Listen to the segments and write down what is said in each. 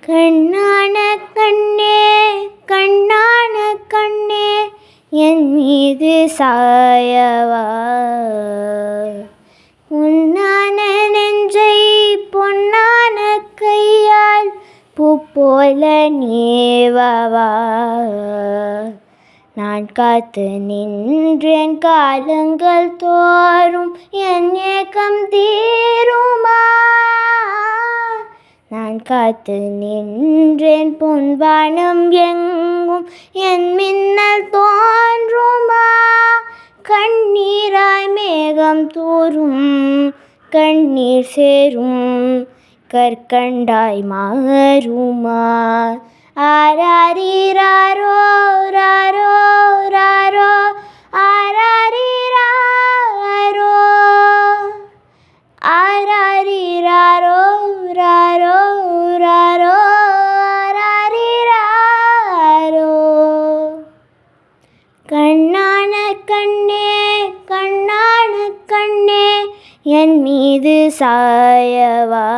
கண்ணான கண்ணே கண்ணான கண்ணே என் மீது சாயவா, பொன்னான நெஞ்சை பொன்னான கையால் பூ போல நீவவா. நான் காத்து நின்றேன் காலங்கள் தோறும் என் ஏக்கம் தீருமா. நான் காத்து நின்றேன் பொன்வானம் எங்கும் என் மின்னல் தோன்றுமா. கண்ணீராய் மேகம் தூரும் கண்ணீர் சேரும் கற்கண்டாய் மாறுமா. ஆராரிராரோ ராரோ ராரோ ஆராரிராரோ ஆராரிராரோ ராரோ ராரோ ஆராரிராரோ. கண்ணான கண்ணே கண்ணான கண்ணே என் மீது சாயவா.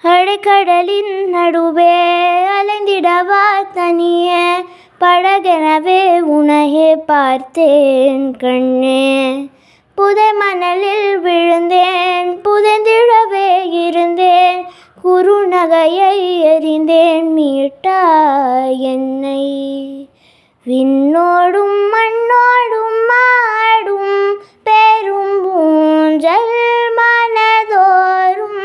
அலைக்கடலின் நடுவே அலைந்திடவா தனியே, படகெனவே உன்னையே பார்த்தேன் கண்ணே. புதை மணலில் விழுந்தேன் புதைந்திடவே இருந்தேன், குறுநகையை எறிந்தேன் மீட்டாய் என்னை. விண்ணோடும் மண்ணோடும் மாடும் பெரும் ஊஞ்சல் மனதோறும்,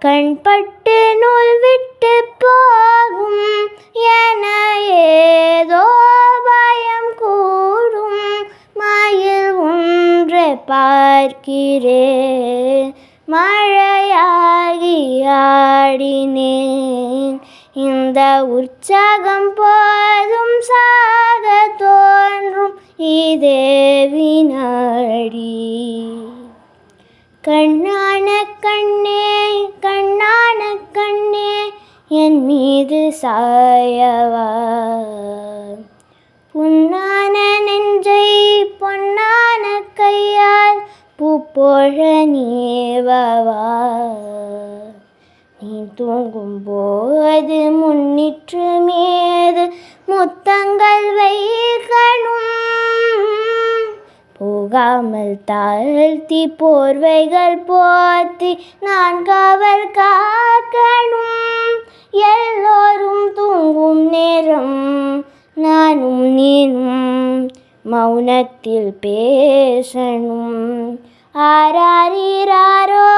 கண்பட்டு நூல் விட்டு போகும் என ஏதோ பயம் கூடும். மயில் ஒன்றை பார்க்கிறேன் மழையாகி ஆடினேன், இந்த உற்சாகம் போதும் சாக தோன்றும் இதே வினாடி. கண்ணான கண்ணே கண்ணான கண்ணே என் மீது சாயவா, பொன்னான நெஞ்சை பொன்னான கையால் பூ போல நீவவா. நீ தூங்கும் போது முன்னிற்று மீது முத்தங்கள் வைக்கணும், போகாமல் தாழ்த்தி போர்வைகள் போத்தி நான் காவல் காக்கணும். எல்லோரும் தூங்கும் நேரம் நானும் நீனும் மௌனத்தில் பேசணும். ஆராரிராரோ